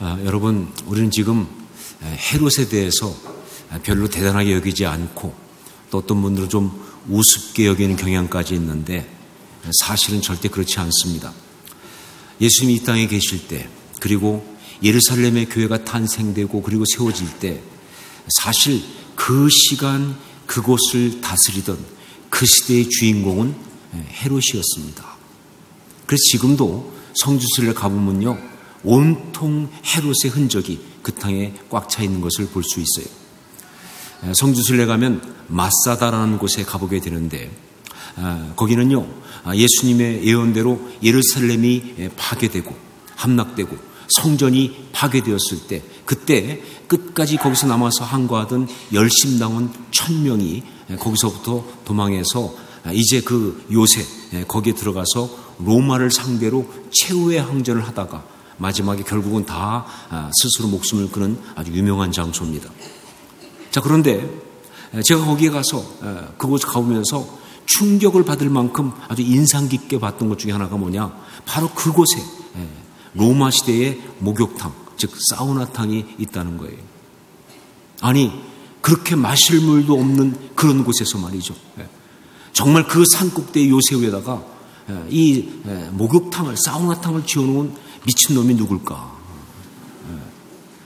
여러분, 우리는 지금 헤롯에 대해서 별로 대단하게 여기지 않고 또 어떤 분들은 좀 우습게 여기는 경향까지 있는데 사실은 절대 그렇지 않습니다. 예수님이 이 땅에 계실 때, 그리고 예루살렘의 교회가 탄생되고 그리고 세워질 때, 사실 그 시간 그곳을 다스리던 그 시대의 주인공은 헤롯이었습니다. 그래서 지금도 성지순례 가보면요, 온통 헤롯의 흔적이 그 땅에 꽉 차 있는 것을 볼 수 있어요. 성지순례 가면 마사다라는 곳에 가보게 되는데, 거기는요, 예수님의 예언대로 예루살렘이 파괴되고 함락되고 성전이 파괴되었을 때, 그때 끝까지 거기서 남아서 항거하던 열심당원 1000명이 거기서부터 도망해서 이제 그 요새 거기에 들어가서 로마를 상대로 최후의 항전을 하다가 마지막에 결국은 다 스스로 목숨을 끊은 아주 유명한 장소입니다. 자, 그런데 제가 거기에 가서 그곳에 가보면서 충격을 받을 만큼 아주 인상 깊게 봤던 것 중에 하나가 뭐냐, 바로 그곳에 로마 시대의 목욕탕, 즉 사우나탕이 있다는 거예요. 아니, 그렇게 마실 물도 없는 그런 곳에서 말이죠, 정말 그 산꼭대의 요새 위에다가 이 목욕탕을, 사우나탕을 지어놓은 미친놈이 누굴까?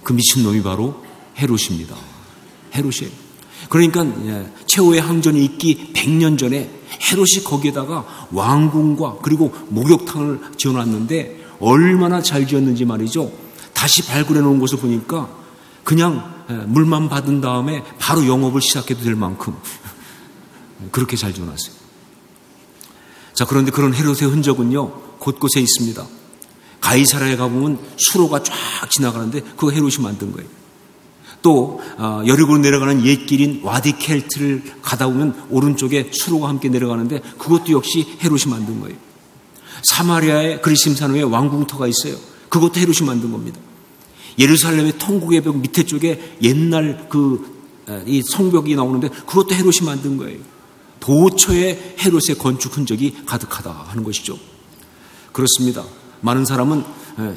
그 미친놈이 바로 헤롯입니다. 헤롯이에요. 그러니까 최후의 항전이 있기 100년 전에 헤롯이 거기에다가 왕궁과 그리고 목욕탕을 지어놨는데 얼마나 잘 지었는지 말이죠. 다시 발굴해 놓은 것을 보니까 그냥 물만 받은 다음에 바로 영업을 시작해도 될 만큼 그렇게 잘 지어놨어요. 자, 그런데 그런 헤롯의 흔적은요, 곳곳에 있습니다. 가이사라에 가보면 수로가 쫙 지나가는데 그거 헤롯이 만든 거예요. 또 여리고로 내려가는 옛길인 와디 켈트를 가다 보면 오른쪽에 수로가 함께 내려가는데 그것도 역시 헤롯이 만든 거예요. 사마리아의 그리심산 위에 왕궁터가 있어요. 그것도 헤롯이 만든 겁니다. 예루살렘의 통곡의 벽 밑에 쪽에 옛날 이 성벽이 나오는데 그것도 헤롯이 만든 거예요. 도처에 헤롯의 건축 흔적이 가득하다 하는 것이죠. 그렇습니다. 많은 사람은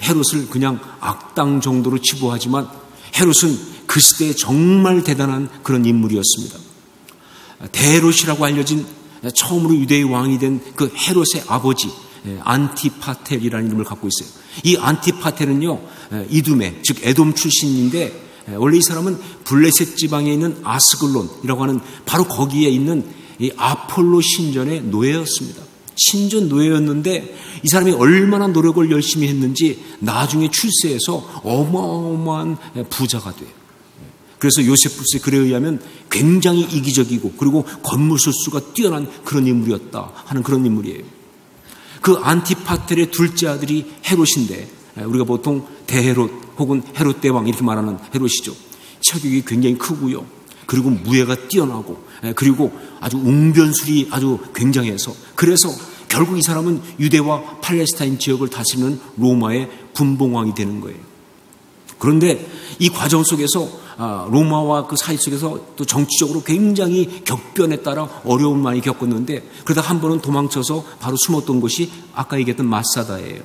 헤롯을 그냥 악당 정도로 치부하지만 헤롯은 그 시대에 정말 대단한 그런 인물이었습니다. 대헤롯이라고 알려진 처음으로 유대의 왕이 된 그 헤롯의 아버지 안티파텔이라는 이름을 갖고 있어요. 이 안티파텔은요, 이두메, 즉 에돔 출신인데 원래 이 사람은 블레셋 지방에 있는 아스글론이라고 하는 바로 거기에 있는 이 아폴로 신전의 노예였습니다. 신전 노예였는데 이 사람이 얼마나 노력을 열심히 했는지 나중에 출세해서 어마어마한 부자가 돼요. 그래서 요세푸스의 글에 의하면 굉장히 이기적이고 그리고 권무술수가 뛰어난 그런 인물이었다 하는 그런 인물이에요. 그 안티파텔의 둘째 아들이 헤롯인데 우리가 보통 대헤롯 혹은 헤롯 대왕 이렇게 말하는 헤롯이죠. 체격이 굉장히 크고요. 그리고 무예가 뛰어나고 그리고 아주 웅변술이 아주 굉장해서, 그래서 결국 이 사람은 유대와 팔레스타인 지역을 다스리는 로마의 분봉왕이 되는 거예요. 그런데 이 과정 속에서 로마와 그 사이 속에서 또 정치적으로 굉장히 격변에 따라 어려움을 많이 겪었는데, 그러다 한 번은 도망쳐서 바로 숨었던 곳이 아까 얘기했던 마사다예요.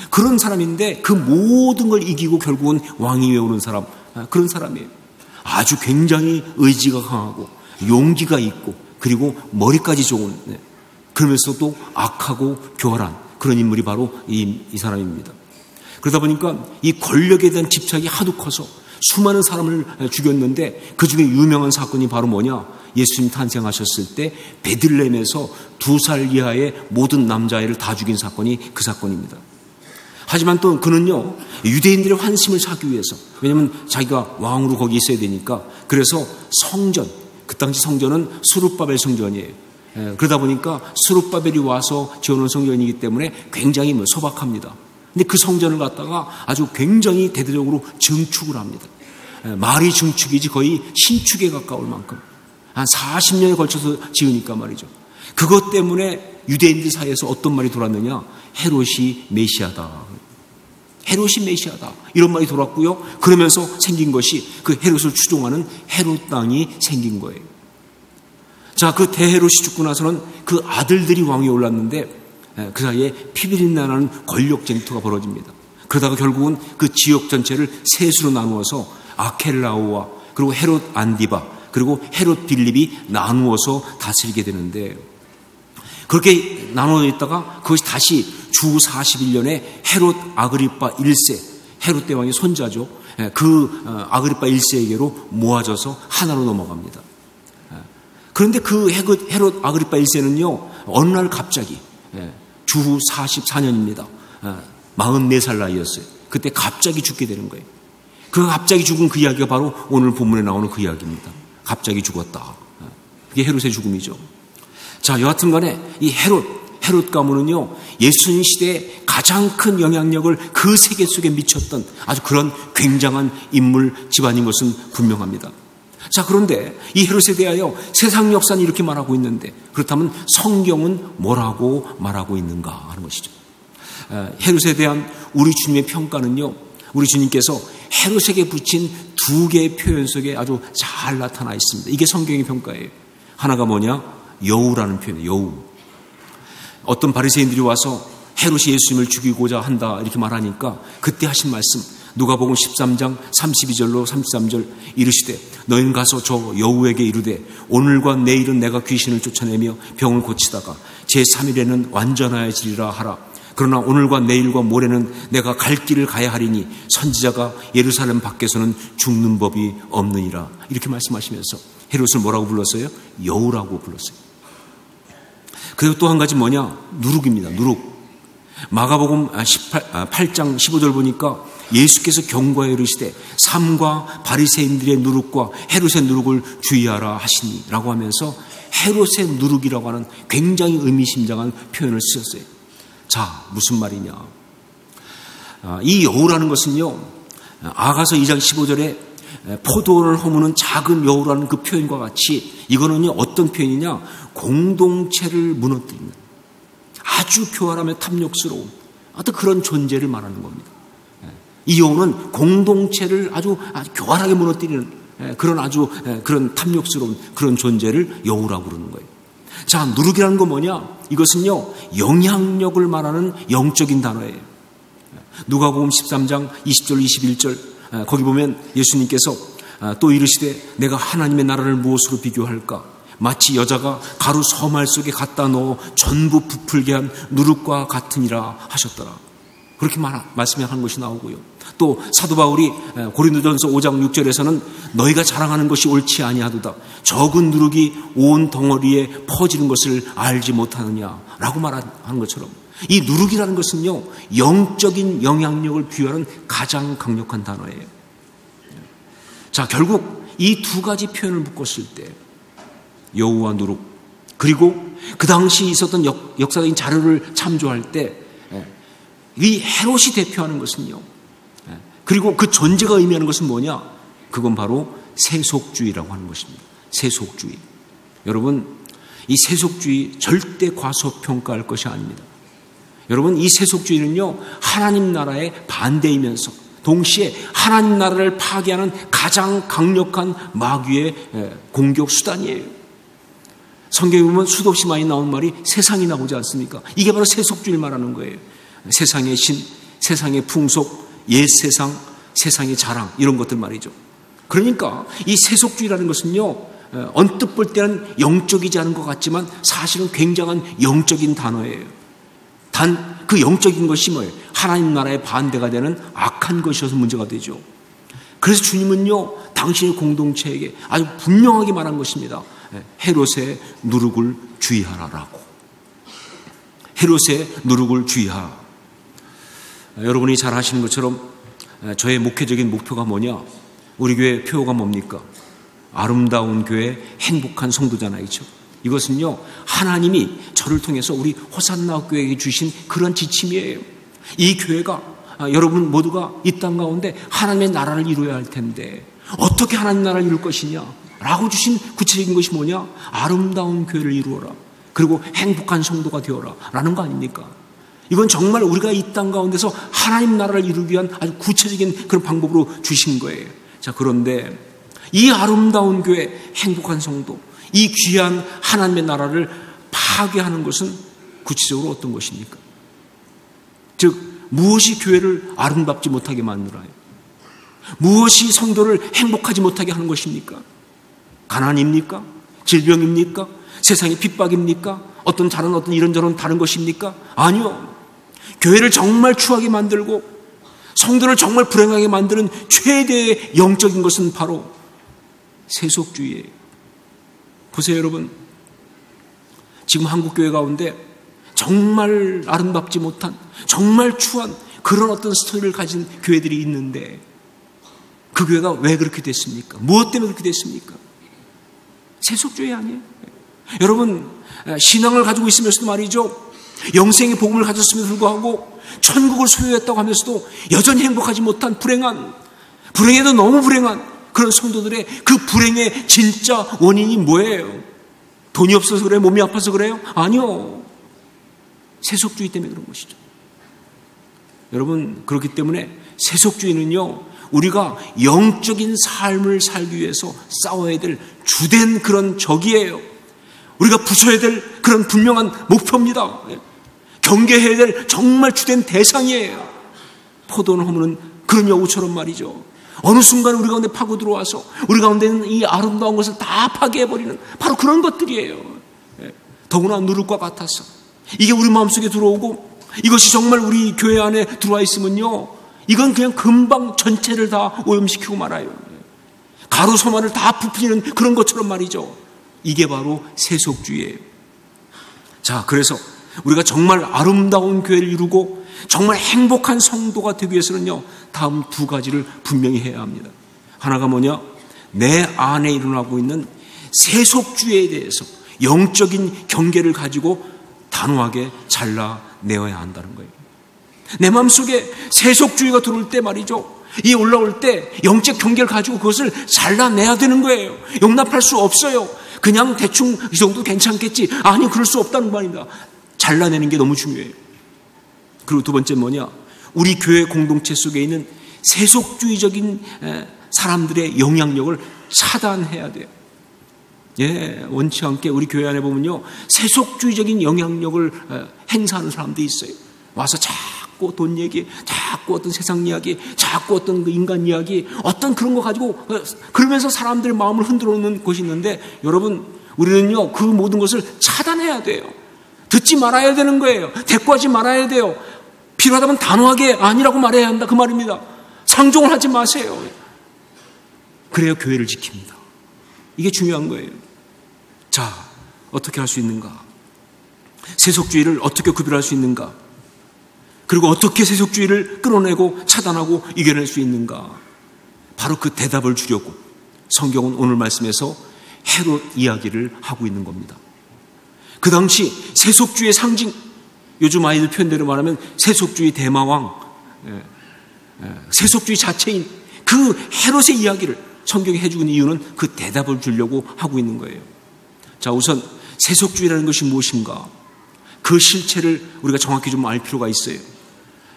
그런 사람인데 그 모든 걸 이기고 결국은 왕위에 오른 사람, 그런 사람이에요. 아주 굉장히 의지가 강하고 용기가 있고 그리고 머리까지 좋은, 그러면서도 악하고 교활한 그런 인물이 바로 이 사람입니다. 그러다 보니까 이 권력에 대한 집착이 하도 커서 수많은 사람을 죽였는데 그 중에 유명한 사건이 바로 뭐냐, 예수님 탄생하셨을 때 베들레헴에서 2살 이하의 모든 남자아이를 다 죽인 사건이 그 사건입니다. 하지만 또 그는요, 유대인들의 환심을 사기 위해서, 왜냐하면 자기가 왕으로 거기 있어야 되니까, 그래서 성전, 그 당시 성전은 스룹바벨 성전이에요. 그러다 보니까 스룹바벨이 와서 지어놓은 성전이기 때문에 굉장히 소박합니다. 근데 그 성전을 갖다가 아주 굉장히 대대적으로 증축을 합니다. 말이 증축이지 거의 신축에 가까울 만큼 한 40년에 걸쳐서 지으니까 말이죠. 그것 때문에 유대인들 사이에서 어떤 말이 돌았느냐, 헤롯이 메시아다, 헤롯이 메시아다, 이런 말이 돌았고요. 그러면서 생긴 것이 그 헤롯을 추종하는 헤롯 당이 생긴 거예요. 자, 그 대헤롯이 죽고 나서는 그 아들들이 왕위에 올랐는데 그 사이에 피비린내나는 권력 쟁투가 벌어집니다. 그러다가 결국은 그 지역 전체를 셋으로 나누어서 아켈라오와 그리고 헤롯 안디바 그리고 헤롯 빌립이 나누어서 다스리게 되는데, 그렇게 나누어 있다가 그것이 다시 주 41년에 헤롯 아그리파 1세, 헤롯 대왕의 손자죠. 그 아그리파 1세에게로 모아져서 하나로 넘어갑니다. 그런데 그 헤롯 아그리파 1세는요, 어느 날 갑자기 주 44년입니다. 44살 나이였어요. 그때 갑자기 죽게 되는 거예요. 그 갑자기 죽은 그 이야기가 바로 오늘 본문에 나오는 그 이야기입니다. 갑자기 죽었다. 그게 헤롯의 죽음이죠. 자, 여하튼 간에 이 헤롯 가문은요, 예수님 시대에 가장 큰 영향력을 그 세계 속에 미쳤던 아주 그런 굉장한 인물 집안인 것은 분명합니다. 자, 그런데 이 헤롯에 대하여 세상 역사는 이렇게 말하고 있는데, 그렇다면 성경은 뭐라고 말하고 있는가 하는 것이죠. 헤롯에 대한 우리 주님의 평가는요, 우리 주님께서 헤롯에게 붙인 두 개의 표현 속에 아주 잘 나타나 있습니다. 이게 성경의 평가예요. 하나가 뭐냐? 여우라는 표현이에요. 여우. 어떤 바리새인들이 와서 헤롯이 예수님을 죽이고자 한다 이렇게 말하니까 그때 하신 말씀, 누가복음 13장 32절로 33절 이르시되 너희는 가서 저 여우에게 이르되 오늘과 내일은 내가 귀신을 쫓아내며 병을 고치다가 제3일에는 완전하여지리라 하라. 그러나 오늘과 내일과 모레는 내가 갈 길을 가야 하리니 선지자가 예루살렘 밖에서는 죽는 법이 없느니라. 이렇게 말씀하시면서 헤롯을 뭐라고 불렀어요? 여우라고 불렀어요. 그리고 또 한 가지 뭐냐? 누룩입니다. 누룩. 마가복음 8장 15절 보니까 예수께서 경고하여 이르시되 삼가 바리새인들의 누룩과 헤롯의 누룩을 주의하라 하시니 라고 하면서 헤롯의 누룩이라고 하는 굉장히 의미심장한 표현을 쓰셨어요. 자, 무슨 말이냐? 이 여우라는 것은요, 아가서 2장 15절에 포도를 허무는 작은 여우라는 그 표현과 같이 이거는요, 어떤 표현이냐? 공동체를 무너뜨리는 아주 교활하며 탐욕스러운 어떤 그런 존재를 말하는 겁니다. 이 여우는 공동체를 아주 교활하게 무너뜨리는 그런 아주 그런 탐욕스러운 그런 존재를 여우라고 그러는 거예요. 자, 누룩이라는 건 뭐냐? 이것은요, 영향력을 말하는 영적인 단어예요. 누가복음 13장 20절 21절 거기 보면 예수님께서 또 이르시되 내가 하나님의 나라를 무엇으로 비교할까? 마치 여자가 가루 서말 속에 갖다 넣어 전부 부풀게 한 누룩과 같으니라 하셨더라. 그렇게 말씀한 것이 나오고요. 또 사도 바울이 고린도전서 5장 6절에서는 너희가 자랑하는 것이 옳지 아니하도다. 적은 누룩이 온 덩어리에 퍼지는 것을 알지 못하느냐라고 말하는 것처럼 이 누룩이라는 것은요, 영적인 영향력을 비유하는 가장 강력한 단어예요. 자, 결국 이 두 가지 표현을 묶었을 때 여우와 누룩, 그리고 그 당시 있었던 역사적인 자료를 참조할 때 이 헤롯이 대표하는 것은요, 그리고 그 존재가 의미하는 것은 뭐냐? 그건 바로 세속주의라고 하는 것입니다. 세속주의. 여러분, 이 세속주의 절대 과소평가할 것이 아닙니다. 여러분, 이 세속주의는요, 하나님 나라의 반대이면서 동시에 하나님 나라를 파괴하는 가장 강력한 마귀의 공격 수단이에요. 성경에 보면 수도 없이 많이 나온 말이 세상이 나오지 않습니까? 이게 바로 세속주의를 말하는 거예요. 세상의 신, 세상의 풍속, 옛 세상, 세상의 자랑, 이런 것들 말이죠. 그러니까 이 세속주의라는 것은요, 언뜻 볼 때는 영적이지 않은 것 같지만 사실은 굉장한 영적인 단어예요. 단 그 영적인 것이 뭐예요? 하나님 나라의 반대가 되는 악한 것이어서 문제가 되죠. 그래서 주님은요, 당신의 공동체에게 아주 분명하게 말한 것입니다. 헤롯의 누룩을 주의하라라고. 헤롯의 누룩을 주의하라. 여러분이 잘 아시는 것처럼 저의 목회적인 목표가 뭐냐? 우리 교회 표어가 뭡니까? 아름다운 교회, 행복한 성도잖아요. 그렇죠? 이것은요, 하나님이 저를 통해서 우리 호산나 교회에게 주신 그런 지침이에요. 이 교회가 여러분 모두가 이 땅 가운데 하나님의 나라를 이루어야 할 텐데 어떻게 하나님 나라를 이룰 것이냐 라고 주신 구체적인 것이 뭐냐? 아름다운 교회를 이루어라. 그리고 행복한 성도가 되어라 라는 거 아닙니까? 이건 정말 우리가 이 땅 가운데서 하나님 나라를 이루기 위한 아주 구체적인 그런 방법으로 주신 거예요. 자, 그런데 이 아름다운 교회, 행복한 성도, 이 귀한 하나님의 나라를 파괴하는 것은 구체적으로 어떤 것입니까? 즉 무엇이 교회를 아름답지 못하게 만들어요? 무엇이 성도를 행복하지 못하게 하는 것입니까? 가난입니까? 질병입니까? 세상의 핍박입니까? 어떤 다른 어떤 이런저런 다른 것입니까? 아니요. 교회를 정말 추하게 만들고 성도를 정말 불행하게 만드는 최대의 영적인 것은 바로 세속주의예요. 보세요, 여러분. 지금 한국교회 가운데 정말 아름답지 못한, 정말 추한 그런 어떤 스토리를 가진 교회들이 있는데 그 교회가 왜 그렇게 됐습니까? 무엇 때문에 그렇게 됐습니까? 세속주의 아니에요? 여러분, 신앙을 가지고 있으면서도 말이죠, 영생의 복음을 가졌음에도 불구하고 천국을 소유했다고 하면서도 여전히 행복하지 못한 불행해도 너무 불행한 그런 성도들의 그 불행의 진짜 원인이 뭐예요? 돈이 없어서 그래요? 몸이 아파서 그래요? 아니요. 세속주의 때문에 그런 것이죠. 여러분, 그렇기 때문에 세속주의는요, 우리가 영적인 삶을 살기 위해서 싸워야 될 주된 그런 적이에요. 우리가 부숴야 될 그런 분명한 목표입니다. 경계해야 될 정말 주된 대상이에요. 포도는 허무는 그런 여우처럼 말이죠. 어느 순간 우리 가운데 파고 들어와서 우리 가운데 있는 이 아름다운 것을 다 파괴해버리는 바로 그런 것들이에요. 더구나 누룩과 같아서 이게 우리 마음속에 들어오고 이것이 정말 우리 교회 안에 들어와 있으면요, 이건 그냥 금방 전체를 다 오염시키고 말아요. 가루 소만을 다 부피는 그런 것처럼 말이죠. 이게 바로 세속주의예요. 자, 그래서 우리가 정말 아름다운 교회를 이루고 정말 행복한 성도가 되기 위해서는요, 다음 두 가지를 분명히 해야 합니다. 하나가 뭐냐? 내 안에 일어나고 있는 세속주의에 대해서 영적인 경계를 가지고 단호하게 잘라내어야 한다는 거예요. 내 마음속에 세속주의가 들어올 때 말이죠, 이 올라올 때 영적 경계를 가지고 그것을 잘라내야 되는 거예요. 용납할 수 없어요. 그냥 대충 이 정도 괜찮겠지. 아니, 그럴 수 없다는 말입니다. 잘라내는 게 너무 중요해요. 그리고 두 번째 뭐냐? 우리 교회 공동체 속에 있는 세속주의적인 사람들의 영향력을 차단해야 돼요. 예, 원치 않게 우리 교회 안에 보면요, 세속주의적인 영향력을 행사하는 사람들이 있어요. 와서 자꾸 돈 얘기, 자꾸 어떤 세상 이야기, 자꾸 어떤 그 인간 이야기, 어떤 그런 거 가지고 그러면서 사람들의 마음을 흔들어 놓는 것이 있는데, 여러분, 우리는요, 그 모든 것을 차단해야 돼요. 듣지 말아야 되는 거예요. 대꾸하지 말아야 돼요. 필요하다면 단호하게 아니라고 말해야 한다, 그 말입니다. 상종을 하지 마세요. 그래야 교회를 지킵니다. 이게 중요한 거예요. 자, 어떻게 할 수 있는가? 세속주의를 어떻게 구별할 수 있는가? 그리고 어떻게 세속주의를 끌어내고 차단하고 이겨낼 수 있는가? 바로 그 대답을 주려고 성경은 오늘 말씀에서 헤롯 이야기를 하고 있는 겁니다. 그 당시 세속주의의 상징, 요즘 아이들 표현대로 말하면 세속주의 대마왕, 세속주의 자체인 그 헤롯의 이야기를 성경이 해주는 이유는 그 대답을 주려고 하고 있는 거예요. 자, 우선 세속주의라는 것이 무엇인가? 그 실체를 우리가 정확히 좀 알 필요가 있어요.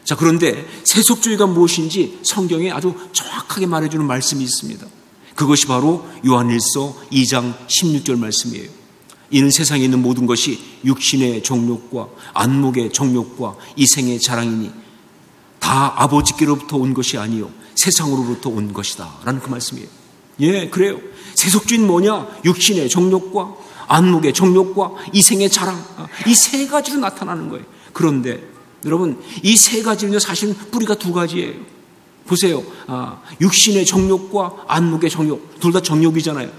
자, 그런데 세속주의가 무엇인지 성경에 아주 정확하게 말해주는 말씀이 있습니다. 그것이 바로 요한일서 2장 16절 말씀이에요. 이는 세상에 있는 모든 것이 육신의 정욕과 안목의 정욕과 이생의 자랑이니 다 아버지께로부터 온 것이 아니요 세상으로부터 온 것이다 라는 그 말씀이에요. 예, 그래요. 세속주의는 뭐냐? 육신의 정욕과 안목의 정욕과 이생의 자랑, 이 세 가지로 나타나는 거예요. 그런데 여러분, 이 세 가지는요, 사실 뿌리가 두 가지예요. 보세요. 육신의 정욕과 안목의 정욕, 둘 다 정욕이잖아요.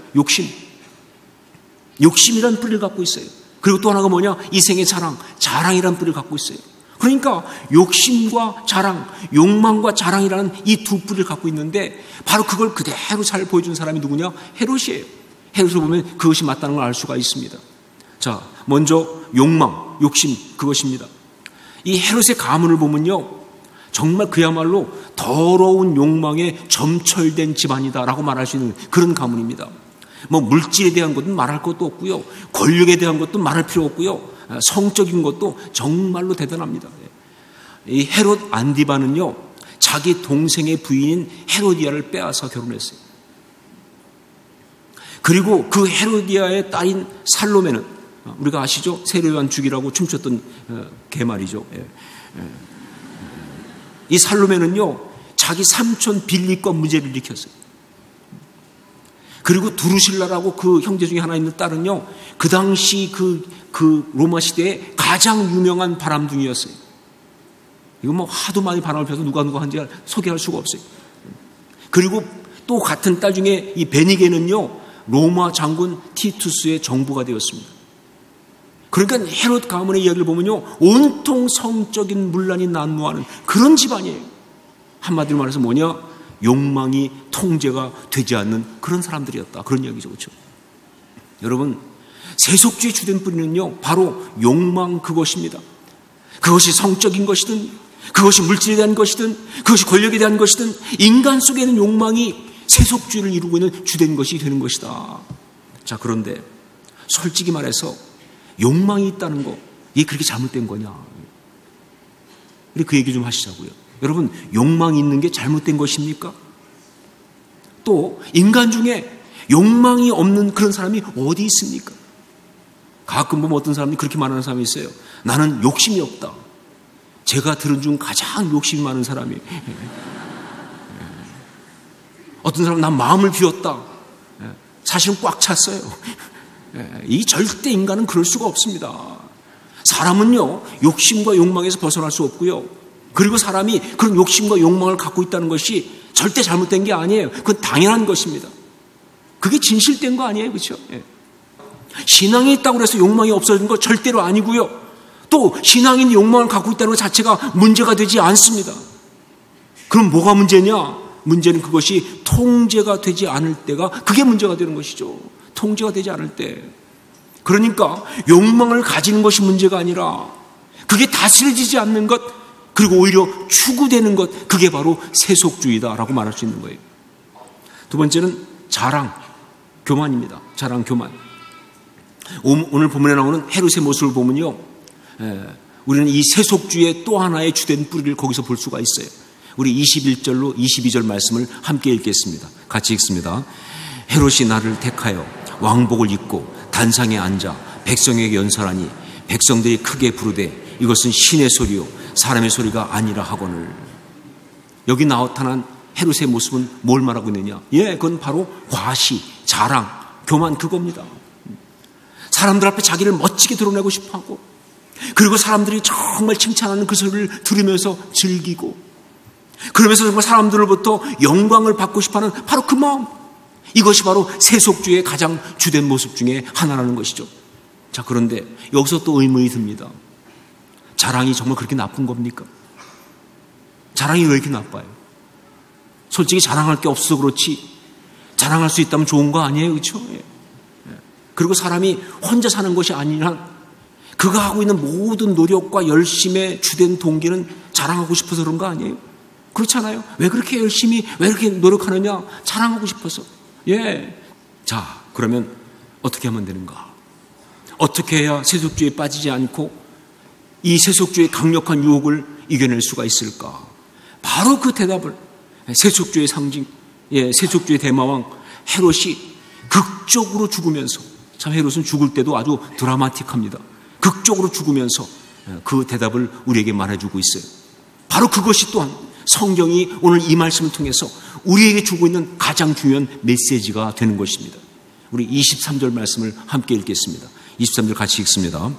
욕심이라는 뿌리를 갖고 있어요. 그리고 또 하나가 뭐냐? 이생의 자랑, 자랑이라는 뿌리를 갖고 있어요. 그러니까 욕심과 자랑, 욕망과 자랑이라는 이 두 뿌리를 갖고 있는데, 바로 그걸 그대로 잘 보여준 사람이 누구냐? 헤롯이에요. 헤롯을 보면 그것이 맞다는 걸 알 수가 있습니다. 자, 먼저 욕망, 욕심, 그것입니다. 이 헤롯의 가문을 보면요, 정말 그야말로 더러운 욕망에 점철된 집안이다라고 말할 수 있는 그런 가문입니다. 뭐 물질에 대한 것은 말할 것도 없고요, 권력에 대한 것도 말할 필요 없고요, 성적인 것도 정말로 대단합니다. 이 헤롯 안디바는요, 자기 동생의 부인인 헤로디아를 빼앗아 결혼했어요. 그리고 그 헤로디아의 딸인 살로메는, 우리가 아시죠? 세례요한 죽이라고 춤췄던 개 말이죠. 이 살로메는요, 자기 삼촌 빌립과 문제를 일으켰어요. 그리고 두루실라라고 그 형제 중에 하나 있는 딸은요, 그 당시 그 로마 시대에 가장 유명한 바람둥이였어요. 이거 뭐 하도 많이 바람을 펴서 누가 한지 소개할 수가 없어요. 그리고 또 같은 딸 중에 이 베니게는요, 로마 장군 티투스의 정부가 되었습니다. 그러니까 헤롯 가문의 이야기를 보면요, 온통 성적인 문란이 난무하는 그런 집안이에요. 한마디로 말해서 뭐냐? 욕망이 통제가 되지 않는 그런 사람들이었다. 그런 이야기죠. 그렇죠? 여러분, 세속주의 주된 뿌리는요, 바로 욕망 그것입니다. 그것이 성적인 것이든, 그것이 물질에 대한 것이든, 그것이 권력에 대한 것이든, 인간 속에 있는 욕망이 세속주의를 이루고 있는 주된 것이 되는 것이다. 자, 그런데 솔직히 말해서 욕망이 있다는 거, 이게 그렇게 잘못된 거냐? 우리 그 얘기 좀 하시자고요. 여러분, 욕망이 있는 게 잘못된 것입니까? 또 인간 중에 욕망이 없는 그런 사람이 어디 있습니까? 가끔 보면 어떤 사람이 그렇게 말하는 사람이 있어요. 나는 욕심이 없다. 제가 들은 중 가장 욕심이 많은 사람이. 어떤 사람은 난 마음을 비웠다. 사실은 꽉 찼어요. 이 절대 인간은 그럴 수가 없습니다. 사람은요, 욕심과 욕망에서 벗어날 수 없고요. 그리고 사람이 그런 욕심과 욕망을 갖고 있다는 것이 절대 잘못된 게 아니에요. 그건 당연한 것입니다. 그게 진실된 거 아니에요. 그렇죠? 신앙이 있다고 해서 욕망이 없어지는 거 절대로 아니고요. 또 신앙인 욕망을 갖고 있다는 것 자체가 문제가 되지 않습니다. 그럼 뭐가 문제냐? 문제는 그것이 통제가 되지 않을 때가 그게 문제가 되는 것이죠. 통제가 되지 않을 때. 그러니까 욕망을 가지는 것이 문제가 아니라 그게 다스려지지 않는 것, 그리고 오히려 추구되는 것, 그게 바로 세속주의다라고 말할 수 있는 거예요. 두 번째는 자랑, 교만입니다. 자랑, 교만. 오늘 본문에 나오는 헤롯의 모습을 보면요, 우리는 이 세속주의의 또 하나의 주된 뿌리를 거기서 볼 수가 있어요. 우리 21절로 22절 말씀을 함께 읽겠습니다. 같이 읽습니다. 헤롯이 나를 택하여 왕복을 입고 단상에 앉아 백성에게 연설하니 백성들이 크게 부르되 이것은 신의 소리요 사람의 소리가 아니라 하거늘. 여기 나타난 헤롯의 모습은 뭘 말하고 있느냐? 그건 바로 과시, 자랑, 교만, 그겁니다. 사람들 앞에 자기를 멋지게 드러내고 싶어하고, 그리고 사람들이 정말 칭찬하는 그 소리를 들으면서 즐기고, 그러면서 정말 사람들로부터 영광을 받고 싶어하는 바로 그 마음, 이것이 바로 세속주의의 가장 주된 모습 중에 하나라는 것이죠. 자, 그런데 여기서 또 의문이 듭니다. 자랑이 정말 그렇게 나쁜 겁니까? 자랑이 왜 이렇게 나빠요? 솔직히 자랑할 게 없어서 그렇지 자랑할 수 있다면 좋은 거 아니에요? 그렇죠? 그리고 사람이 혼자 사는 것이 아니라 그가 하고 있는 모든 노력과 열심의 주된 동기는 자랑하고 싶어서 그런 거 아니에요? 그렇잖아요? 왜 그렇게 열심히, 왜 그렇게 노력하느냐? 자랑하고 싶어서. 자, 그러면 어떻게 하면 되는가? 어떻게 해야 세속주의에 빠지지 않고 이 세속주의의 강력한 유혹을 이겨낼 수가 있을까? 바로 그 대답을 세속주의의 상징, 세속주의의 대마왕 헤롯이 극적으로 죽으면서, 참 헤롯은 죽을 때도 아주 드라마틱합니다. 극적으로 죽으면서 그 대답을 우리에게 말해주고 있어요. 바로 그것이 또한 성경이 오늘 이 말씀을 통해서 우리에게 주고 있는 가장 중요한 메시지가 되는 것입니다. 우리 23절 말씀을 함께 읽겠습니다. 23절 같이 읽습니다.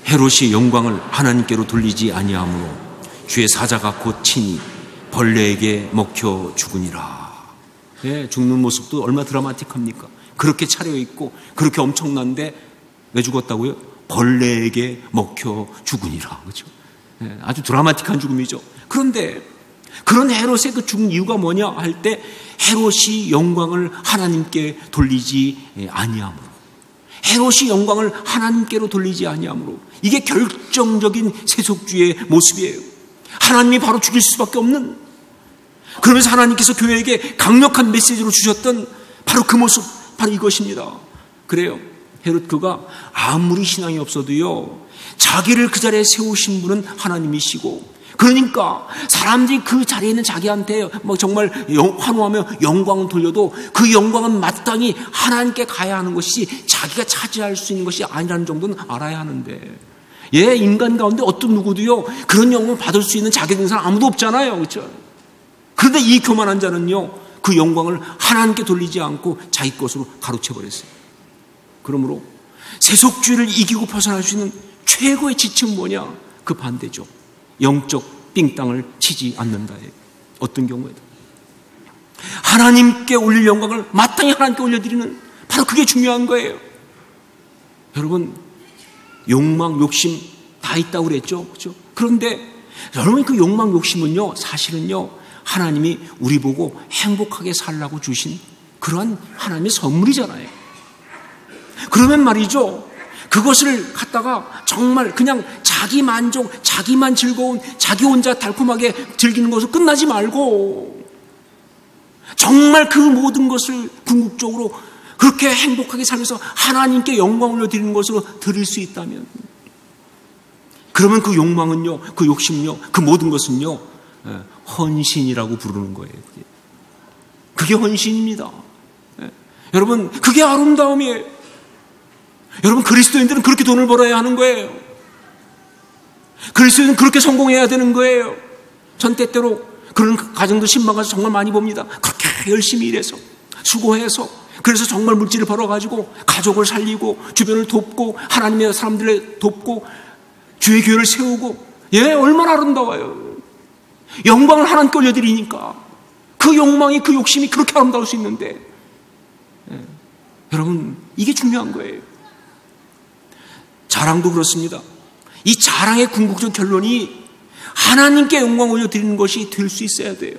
헤롯이 영광을 하나님께로 돌리지 아니하므로 주의 사자가 곧 친히 벌레에게 먹혀 죽으니라. 죽는 모습도 얼마나 드라마틱합니까? 그렇게 차려있고 그렇게 엄청난데 왜 죽었다고요? 벌레에게 먹혀 죽으니라. 그렇죠? 아주 드라마틱한 죽음이죠. 그런데 그런 헤롯의 그 죽은 이유가 뭐냐 할 때 헤롯이 영광을 하나님께 돌리지 아니하므로, 헤롯이 영광을 하나님께로 돌리지 아니하므로, 이게 결정적인 세속주의의 모습이에요. 하나님이 바로 죽일 수밖에 없는, 그러면서 하나님께서 교회에게 강력한 메시지로 주셨던 바로 그 모습, 바로 이것입니다. 그래요. 헤롯 그가 아무리 신앙이 없어도요, 자기를 그 자리에 세우신 분은 하나님이시고, 그러니까 사람들이 그 자리에 있는 자기한테 정말 환호하며 영광을 돌려도 그 영광은 마땅히 하나님께 가야 하는 것이 자기가 차지할 수 있는 것이 아니라는 정도는 알아야 하는데, 예, 인간 가운데 어떤 누구도요, 그런 영광을 받을 수 있는 자격 있는 사람 아무도 없잖아요. 그렇죠? 그런데 이 교만한 자는요, 그 영광을 하나님께 돌리지 않고 자기 것으로 가로채버렸어요. 그러므로 세속주의를 이기고 벗어날 수 있는 최고의 지침은 뭐냐? 그 반대죠. 영적 빙땅을 치지 않는다예요. 어떤 경우에도. 하나님께 올릴 영광을 마땅히 하나님께 올려드리는, 바로 그게 중요한 거예요. 여러분, 욕망, 욕심 다 있다고 그랬죠. 그렇죠? 그런데 여러분, 그 욕망, 욕심은요, 사실은요, 하나님이 우리 보고 행복하게 살라고 주신 그러한 하나님의 선물이잖아요. 그러면 말이죠, 그것을 갖다가 정말 그냥 자기 만족, 자기만 즐거운, 자기 혼자 달콤하게 즐기는 것으로 끝나지 말고 정말 그 모든 것을 궁극적으로 그렇게 행복하게 살면서 하나님께 영광을 올려드리는 것으로 드릴 수 있다면, 그러면 그 욕망은요, 그 욕심은요, 그 모든 것은요, 헌신이라고 부르는 거예요. 그게 헌신입니다. 여러분, 그게 아름다움이에요. 여러분, 그리스도인들은 그렇게 돈을 벌어야 하는 거예요. 그리스도인은 그렇게 성공해야 되는 거예요. 전 때때로 그런 가정도 신방가서 정말 많이 봅니다. 그렇게 열심히 일해서, 수고해서, 그래서 정말 물질을 벌어가지고 가족을 살리고 주변을 돕고 하나님의 사람들을 돕고 주의 교회를 세우고, 예, 얼마나 아름다워요. 영광을 하나님께 올려드리니까 그 욕망이, 그 욕심이 그렇게 아름다울 수 있는데, 예, 여러분, 이게 중요한 거예요. 자랑도 그렇습니다. 이 자랑의 궁극적 결론이 하나님께 영광 올려드리는 것이 될 수 있어야 돼요.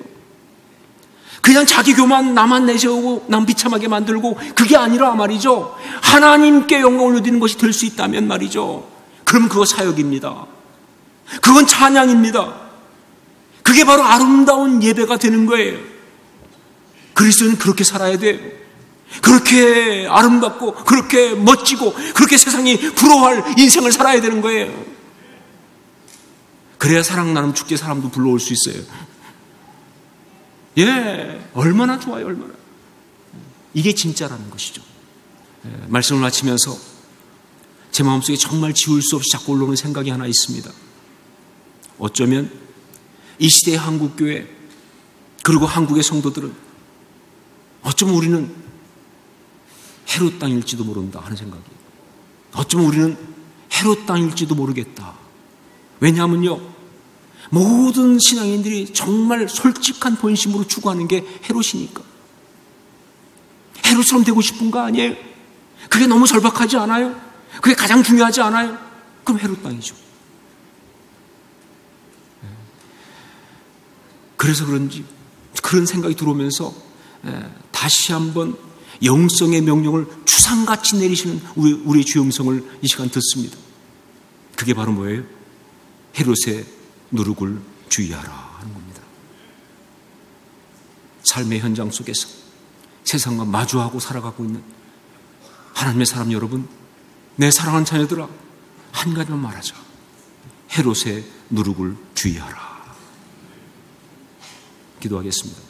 그냥 자기 교만, 나만 내세우고 남 비참하게 만들고, 그게 아니라 말이죠, 하나님께 영광 올려드리는 것이 될 수 있다면 말이죠, 그러면 그거 사역입니다. 그건 찬양입니다. 그게 바로 아름다운 예배가 되는 거예요. 그리스도는 그렇게 살아야 돼요. 그렇게 아름답고, 그렇게 멋지고, 그렇게 세상이 부러워할 인생을 살아야 되는 거예요. 그래야 사랑나는 축제 사람도 불러올 수 있어요. 예, 얼마나 좋아요, 얼마나. 이게 진짜라는 것이죠. 예, 말씀을 마치면서 제 마음속에 정말 지울 수 없이 자꾸 올라오는 생각이 하나 있습니다. 어쩌면 이 시대의 한국교회, 그리고 한국의 성도들은 어쩌면 우리는 헤롯 땅일지도 모른다 하는 생각이, 어쩌면 우리는 헤롯 땅일지도 모르겠다. 왜냐하면요, 모든 신앙인들이 정말 솔직한 본심으로 추구하는 게 헤롯이니까. 헤롯처럼 되고 싶은 거 아니에요? 그게 너무 절박하지 않아요? 그게 가장 중요하지 않아요? 그럼 헤롯 땅이죠. 그래서 그런지 그런 생각이 들어오면서 다시 한번 영성의 명령을 추상같이 내리시는 우리의 주의 음성을 이 시간 듣습니다. 그게 바로 뭐예요? 헤롯의 누룩을 주의하라 하는 겁니다. 삶의 현장 속에서 세상과 마주하고 살아가고 있는 하나님의 사람 여러분, 내 사랑하는 자녀들아, 한 가지만 말하자. 헤롯의 누룩을 주의하라. 기도하겠습니다.